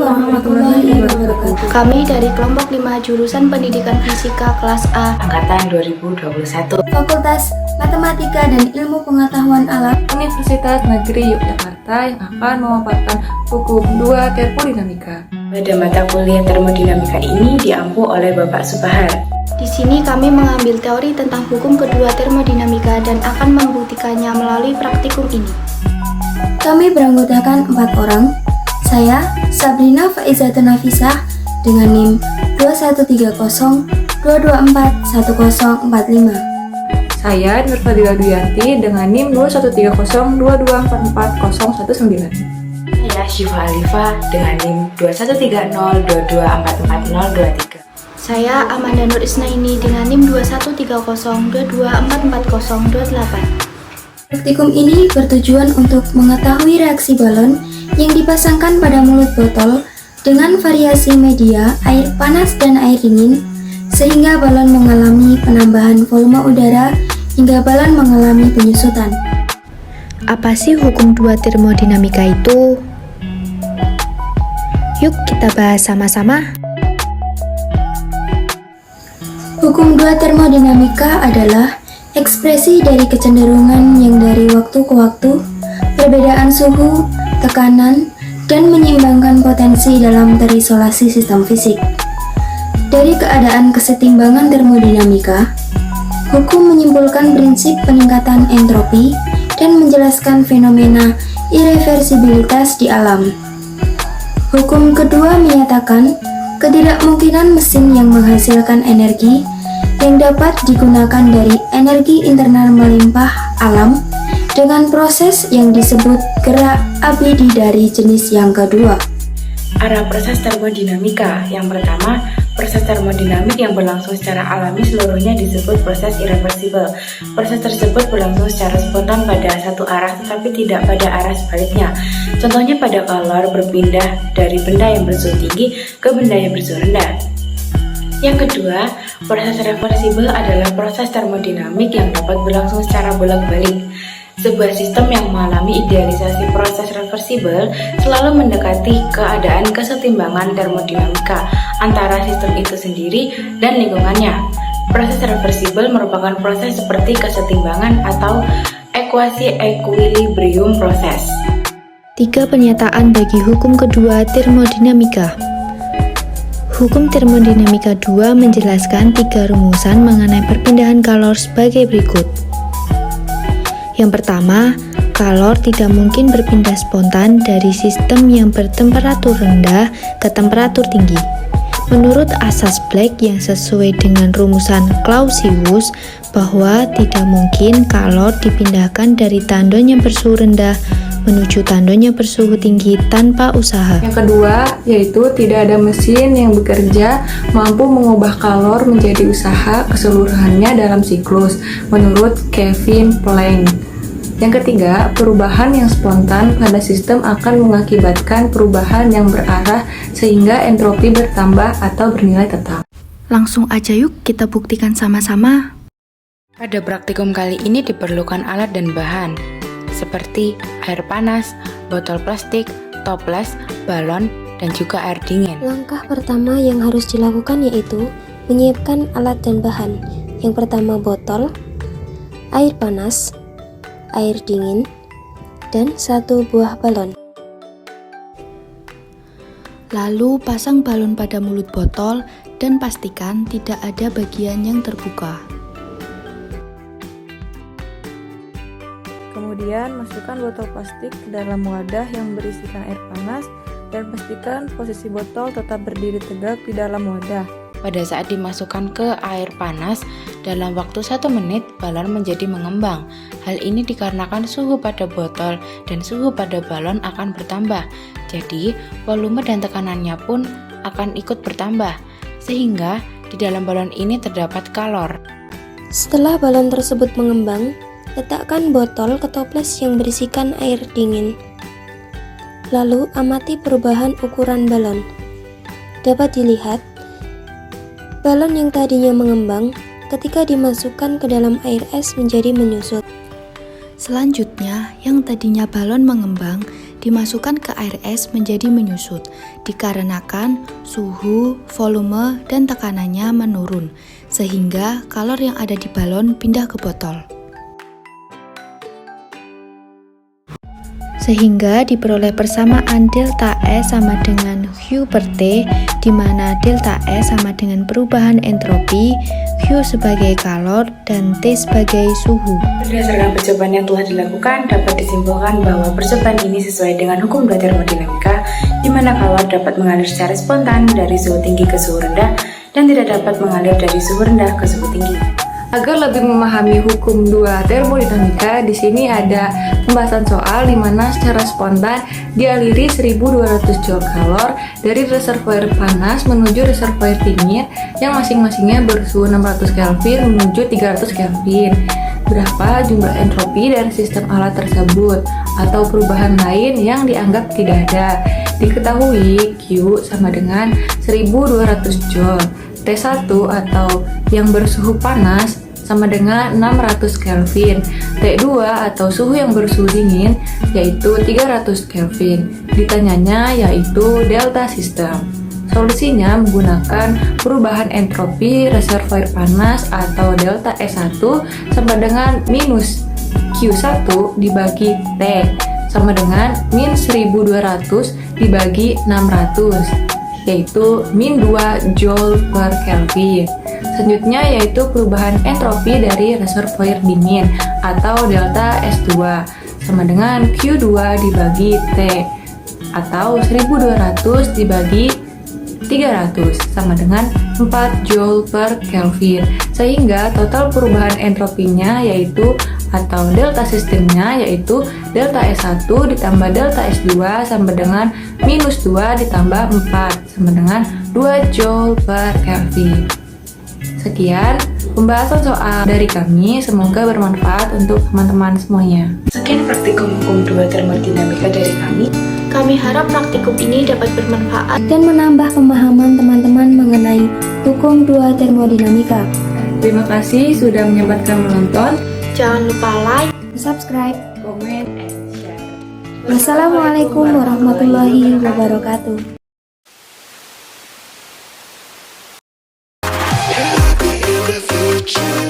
warahmatullahi wabarakatuh. Kami dari kelompok 5 jurusan Pendidikan Fisika kelas A Angkatan 2021 Fakultas Matematika dan Ilmu Pengetahuan Alam Universitas Negeri Yogyakarta yang akan memaparkan hukum 2 termodinamika. Pada mata kuliah termodinamika ini diampu oleh Bapak Subahar. Di sini kami mengambil teori tentang hukum kedua termodinamika dan akan membuktikannya melalui praktikum ini. Kami beranggotakan 4 orang. Saya, Sabrina Faizatun Nafisah dengan NIM 213022410045. Saya Nurfadila Duyanti dengan NIM 213022444019. Saya Syifa Alifa dengan NIM 213022444023. Saya Amanda Nur Isnaini dengan NIM 213022444028. Praktikum ini bertujuan untuk mengetahui reaksi balon yang dipasangkan pada mulut botol dengan variasi media air panas dan air dingin sehingga balon mengalami penambahan volume udara hingga balon mengalami penyusutan. Apa sih hukum 2 termodinamika itu? Yuk kita bahas sama-sama. Hukum 2 termodinamika adalah ekspresi dari kecenderungan yang dari waktu ke waktu, perbedaan suhu, tekanan, dan menyeimbangkan potensi dalam terisolasi sistem fisik. Dari keadaan kesetimbangan termodinamika, hukum menyimpulkan prinsip peningkatan entropi dan menjelaskan fenomena irreversibilitas di alam. Hukum kedua menyatakan ketidakmungkinan mesin yang menghasilkan energi yang dapat digunakan dari energi internal melimpah alam dengan proses yang disebut gerak abadi dari jenis yang kedua. Arah proses termodinamika. Yang pertama, proses termodinamik yang berlangsung secara alami seluruhnya disebut proses irreversibel. Proses tersebut berlangsung secara spontan pada satu arah tetapi tidak pada arah sebaliknya. Contohnya pada kalor berpindah dari benda yang bersuhu tinggi ke benda yang bersuhu rendah. Yang kedua, proses reversibel adalah proses termodinamik yang dapat berlangsung secara bolak-balik. Sebuah sistem yang mengalami idealisasi proses reversibel selalu mendekati keadaan kesetimbangan termodinamika antara sistem itu sendiri dan lingkungannya. Proses reversibel merupakan proses seperti kesetimbangan atau ekuasi equilibrium proses. 3 pernyataan bagi hukum kedua termodinamika. Hukum termodinamika 2 menjelaskan 3 rumusan mengenai perpindahan kalor sebagai berikut. Yang pertama, kalor tidak mungkin berpindah spontan dari sistem yang bertemperatur rendah ke temperatur tinggi. Menurut asas Black yang sesuai dengan rumusan Clausius bahwa tidak mungkin kalor dipindahkan dari tandon yang bersuhu rendah menuju tandon yang bersuhu tinggi tanpa usaha. Yang kedua, yaitu tidak ada mesin yang bekerja mampu mengubah kalor menjadi usaha keseluruhannya dalam siklus, menurut Kevin Planck. Yang ketiga, perubahan yang spontan pada sistem akan mengakibatkan perubahan yang berarah sehingga entropi bertambah atau bernilai tetap. Langsung aja yuk kita buktikan sama-sama. Pada praktikum kali ini diperlukan alat dan bahan seperti air panas, botol plastik, toples, balon, dan juga air dingin. Langkah pertama yang harus dilakukan yaitu menyiapkan alat dan bahan. Yang pertama botol, air panas, air dingin, dan 1 buah balon. Lalu pasang balon pada mulut botol dan pastikan tidak ada bagian yang terbuka. Kemudian, masukkan botol plastik ke dalam wadah yang berisikan air panas dan pastikan posisi botol tetap berdiri tegak di dalam wadah. Pada saat dimasukkan ke air panas, dalam waktu 1 menit, balon menjadi mengembang. Hal ini dikarenakan suhu pada botol dan suhu pada balon akan bertambah. Jadi, volume dan tekanannya pun akan ikut bertambah, sehingga di dalam balon ini terdapat kalor. Setelah balon tersebut mengembang, letakkan botol ke toples yang berisikan air dingin. Lalu amati perubahan ukuran balon. Dapat dilihat, balon yang tadinya mengembang ketika dimasukkan ke dalam air es menjadi menyusut. Selanjutnya, yang tadinya balon mengembang dimasukkan ke air es menjadi menyusut, dikarenakan suhu, volume, dan tekanannya menurun, sehingga kalor yang ada di balon pindah ke botol. Sehingga diperoleh persamaan delta S sama dengan Q per T, di mana delta S sama dengan perubahan entropi, Q sebagai kalor, dan T sebagai suhu. Berdasarkan percobaan yang telah dilakukan, dapat disimpulkan bahwa percobaan ini sesuai dengan hukum 2 termodinamika, di mana kalor dapat mengalir secara spontan dari suhu tinggi ke suhu rendah, dan tidak dapat mengalir dari suhu rendah ke suhu tinggi. Agar lebih memahami hukum 2 termodinamika, di sini ada pembahasan soal di mana secara spontan dialiri 1200 joule kalor dari reservoir panas menuju reservoir dingin yang masing-masingnya bersuhu 600 Kelvin menuju 300 Kelvin. Berapa jumlah entropi dari sistem alat tersebut atau perubahan lain yang dianggap tidak ada. Diketahui Q sama dengan 1200 joule. T1 atau yang bersuhu panas sama dengan 600 Kelvin. T2 atau suhu yang bersuhu dingin yaitu 300 Kelvin. Ditanyanya yaitu delta sistem. Solusinya menggunakan perubahan entropi reservoir panas atau delta S1 sama dengan minus Q1 dibagi T sama dengan min 1200 dibagi 600, yaitu min 2 Joule per Kelvin. Selanjutnya yaitu perubahan entropi dari reservoir dingin atau delta S2 sama dengan Q2 dibagi T atau 1200 dibagi 300 sama dengan 4 Joule per Kelvin. Sehingga total perubahan entropinya yaitu atau delta sistemnya yaitu delta S1 ditambah delta S2 sama dengan minus 2 ditambah 4 sama dengan 2 Joule per Kelvin. Sekian pembahasan soal dari kami, semoga bermanfaat untuk teman-teman semuanya. Sekian praktikum hukum 2 termodinamika dari kami. Kami harap praktikum ini dapat bermanfaat dan menambah pemahaman teman-teman mengenai hukum 2 termodinamika. Terima kasih sudah menyempatkan menonton. Jangan lupa like, Subscribe. Komen and share. Wassalamualaikum warahmatullahi wabarakatuh. in the future.